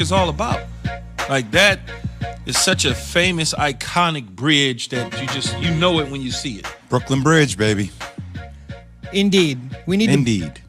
it's all about. Like that is such a famous, iconic bridge that you know it when you see it. Brooklyn Bridge, baby. Indeed. We need Indeed.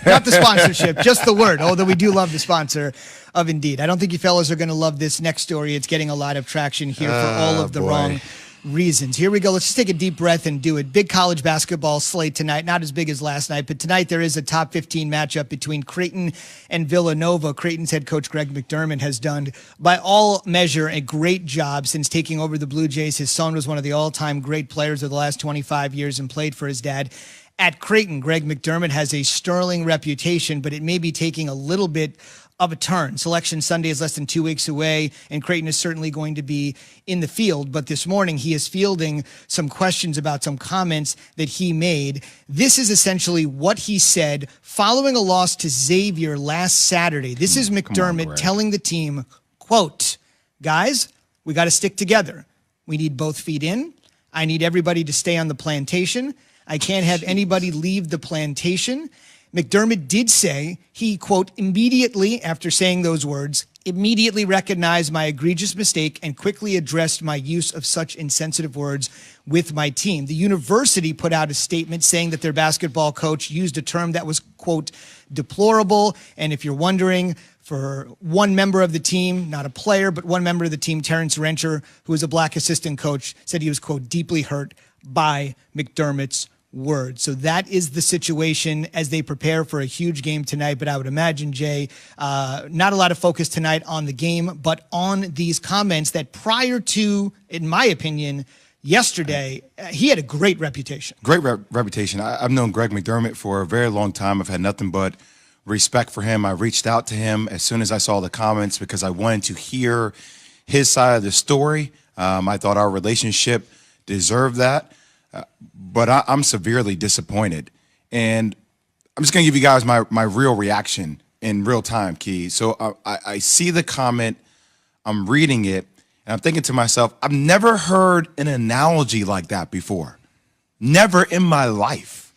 Not the sponsorship, just the word, although we do love the sponsor of Indeed. I don't think you fellas are going to love this next story. It's getting a lot of traction here for all of the wrong reasons. Here we go. Let's just take a deep breath and do it. Big college basketball slate tonight. Not as big as last night, but tonight there is a top 15 matchup between Creighton and Villanova. Creighton's head coach Greg McDermott has done, by all measure, a great job since taking over the Blue Jays. His son was one of the all-time great players of the last 25 years and played for his dad at Creighton. Greg McDermott has a sterling reputation, but it may be taking a little bit of a turn. Selection Sunday is less than 2 weeks away, and Creighton is certainly going to be in the field. But this morning, he is fielding some questions about some comments that he made. This is essentially what he said following a loss to Xavier last Saturday. This is McDermott telling the team, quote, "Guys, we got to stick together. We need both feet in. I need everybody to stay on the plantation. I can't have anybody leave the plantation." McDermott did say he, quote, "immediately," after saying those words, "immediately recognized my egregious mistake and quickly addressed my use of such insensitive words with my team." The university put out a statement saying that their basketball coach used a term that was, quote, "deplorable." And if you're wondering, for one member of the team, not a player, but one member of the team, Terrence Rencher, who was a black assistant coach, said he was, quote, "deeply hurt by McDermott's words." So that is the situation as they prepare for a huge game tonight. But I would imagine, Jay, not a lot of focus tonight on the game, but on these comments that prior to, in my opinion, yesterday, he had a great reputation. Great reputation. I've known Greg McDermott for a very long time. I've had nothing but respect for him. I reached out to him as soon as I saw the comments because I wanted to hear his side of the story. I thought our relationship deserved that. But I'm severely disappointed. And I'm just going to give you guys my real reaction in real time, Key. So I see the comment, I'm reading it, and I'm thinking to myself, I've never heard an analogy like that before. Never in my life.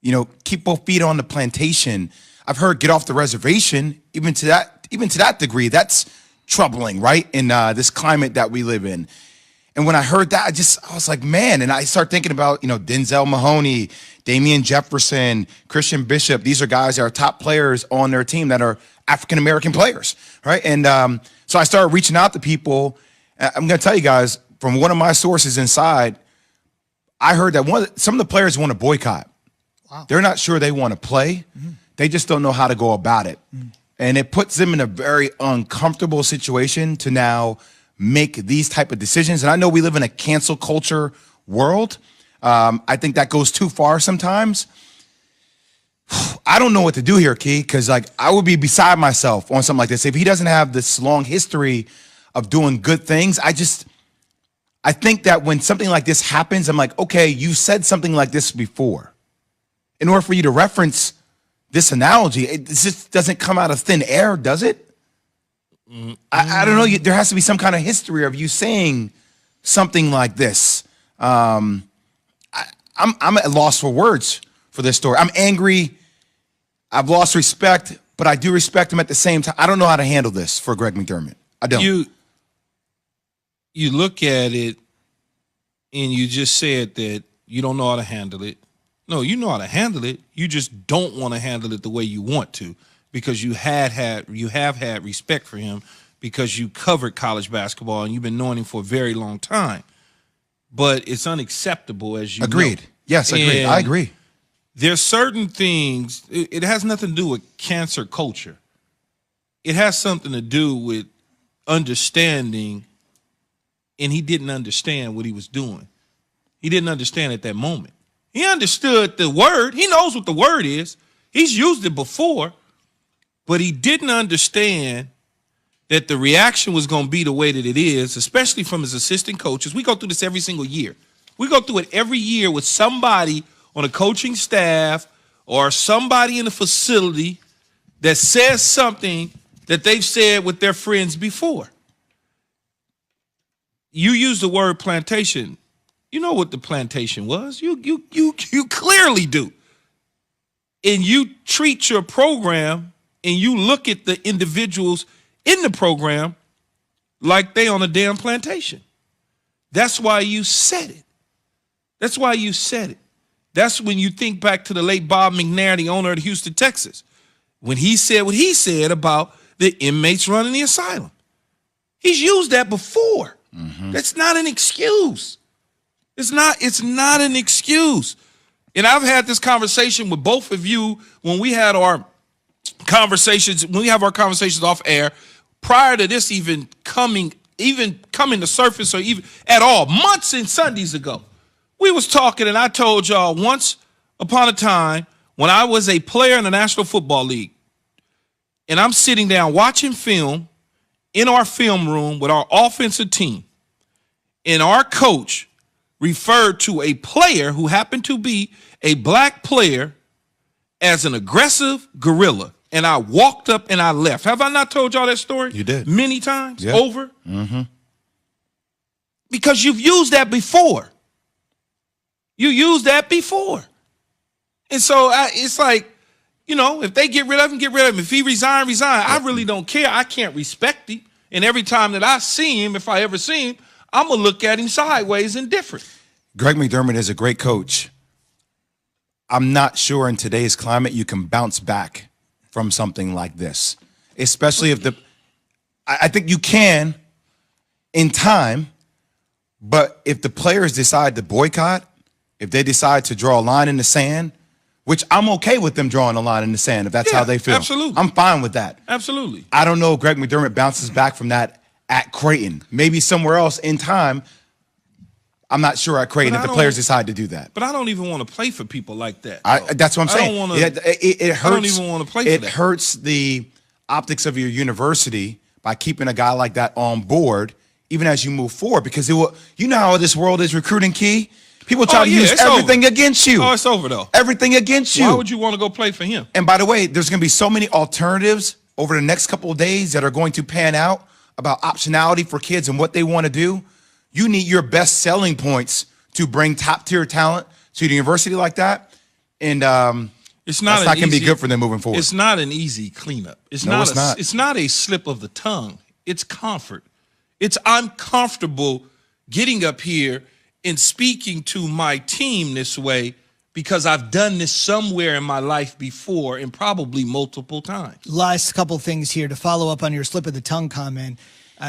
You know, keep both feet on the plantation. I've heard get off the reservation, even to that degree. That's troubling, right? In this climate that we live in. And when I heard that, I was like, man, and I start thinking about, Denzel Mahoney, Damian Jefferson, Christian Bishop. These are guys that are top players on their team that are African-American players, right? And so I started reaching out to people. I'm going to tell you guys, from one of my sources inside, I heard that some of the players want to boycott. Wow. They're not sure they want to play. Mm-hmm. They just don't know how to go about it. Mm-hmm. And it puts them in a very uncomfortable situation to now make these type of decisions. And I know we live in a cancel culture world. I think that goes too far sometimes. I don't know what to do here, Key, because I would be beside myself on something like this. If he doesn't have this long history of doing good things, I think that when something like this happens, I'm like, okay, you said something like this before. In order for you to reference this analogy, it just doesn't come out of thin air, does it? I don't know. There has to be some kind of history of you saying something like this. I'm at a loss for words for this story. I'm angry. I've lost respect, but I do respect him at the same time. I don't know how to handle this for Greg McDermott. I don't. You look at it and you just said that you don't know how to handle it. No, you know how to handle it. You just don't want to handle it the way you want to. Because you have had respect for him because you covered college basketball and you've been knowing him for a very long time. But it's unacceptable, as you agreed. know. Yes, agreed. I agree. There's certain things, it has nothing to do with cancer culture. It has something to do with understanding, and he didn't understand what he was doing. He didn't understand at that moment. He understood the word. He knows what the word is. He's used it before. But he didn't understand that the reaction was going to be the way that it is, especially from his assistant coaches. We go through this every single year. We go through it every year with somebody on a coaching staff or somebody in the facility that says something that they've said with their friends before. You use the word plantation. You know what the plantation was. You clearly do. And you treat your program and you look at the individuals in the program like they on a damn plantation. That's why you said it. That's why you said it. That's when you think back to the late Bob McNair, the owner of Houston, Texas, when he said what he said about the inmates running the asylum. He's used that before. Mm-hmm. That's not an excuse. It's not an excuse. And I've had this conversation with both of you when we had our conversations, when we have our conversations off air, prior to this even coming to surface or even at all, months and Sundays ago. We was talking, and I told y'all once upon a time when I was a player in the National Football League, and I'm sitting down watching film in our film room with our offensive team, and our coach referred to a player who happened to be a black player as an aggressive gorilla. And I walked up and I left. Have I not told y'all that story? You did. Many times? Yeah. Over? Mm-hmm. Because you've used that before. You used that before. And so it's like, if they get rid of him, get rid of him. If he resign. I really don't care. I can't respect him. And every time that I see him, if I ever see him, I'm going to look at him sideways and different. Greg McDermott is a great coach. I'm not sure in today's climate you can bounce back from something like this, especially if I think you can in time, but if the players decide to boycott, if they decide to draw a line in the sand, which I'm okay with them drawing a line in the sand if that's how they feel. Absolutely. I'm fine with that. Absolutely. I don't know if Greg McDermott bounces back from that at Creighton. Maybe somewhere else in time. I'm not sure at Creighton if the players decide to do that. But I don't even want to play for people like that. That's what I'm saying. It hurts. I don't even want to play for that. It hurts the optics of your university by keeping a guy like that on board, even as you move forward, because you know how this world is recruiting key. People try to use everything against you. Oh, it's over, though. Everything against you. Why would you want to go play for him? And by the way, there's going to be so many alternatives over the next couple of days that are going to pan out about optionality for kids and what they want to do. You need your best selling points to bring top-tier talent to the university like that. And it's not going to be good for them moving forward. It's not an easy cleanup. It's not. It's not a slip of the tongue. It's comfort. I'm comfortable getting up here and speaking to my team this way because I've done this somewhere in my life before and probably multiple times. Last couple things here to follow up on your slip of the tongue comment.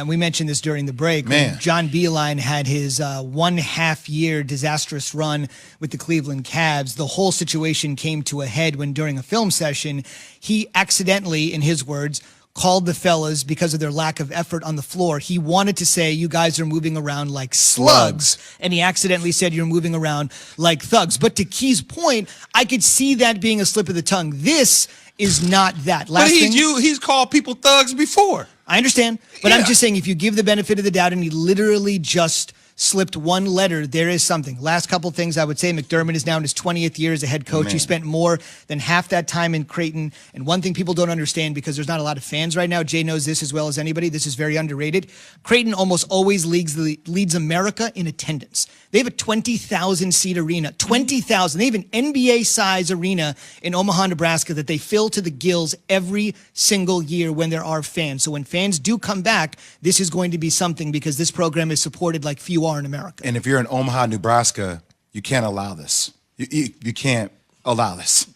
We mentioned this during the break. Man. When John Beilein had his 1.5 year disastrous run with the Cleveland Cavs, the whole situation came to a head when during a film session, he accidentally, in his words, called the fellas because of their lack of effort on the floor. He wanted to say, you guys are moving around like slugs. And he accidentally said, you're moving around like thugs. But to Key's point, I could see that being a slip of the tongue. This is not that. But he's called people thugs before. I understand, but I'm just saying if you give the benefit of the doubt and he literally just slipped one letter, there is something. Last couple things I would say, McDermott is now in his 20th year as a head coach. He spent more than half that time in Creighton. And one thing people don't understand, because there's not a lot of fans right now, Jay knows this as well as anybody, this is very underrated. Creighton almost always leads America in attendance. They have a 20,000 seat arena, 20,000. They have an NBA size arena in Omaha, Nebraska that they fill to the gills every single year when there are fans. So when fans do come back, this is going to be something because this program is supported like few are in America. And if you're in Omaha, Nebraska, you can't allow this. You can't allow this.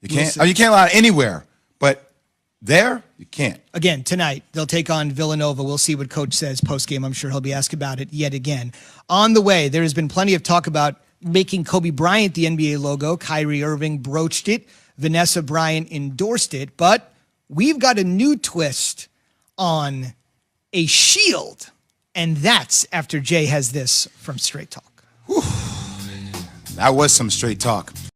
You can't. You can't allow it anywhere, but there you can't. Again, tonight they'll take on Villanova. We'll see what Coach says post game. I'm sure he'll be asked about it yet again. On the way, there has been plenty of talk about making Kobe Bryant the NBA logo. Kyrie Irving broached it. Vanessa Bryant endorsed it. But we've got a new twist on a shield. And that's after Jay has this from Straight Talk. Whew. That was some straight talk.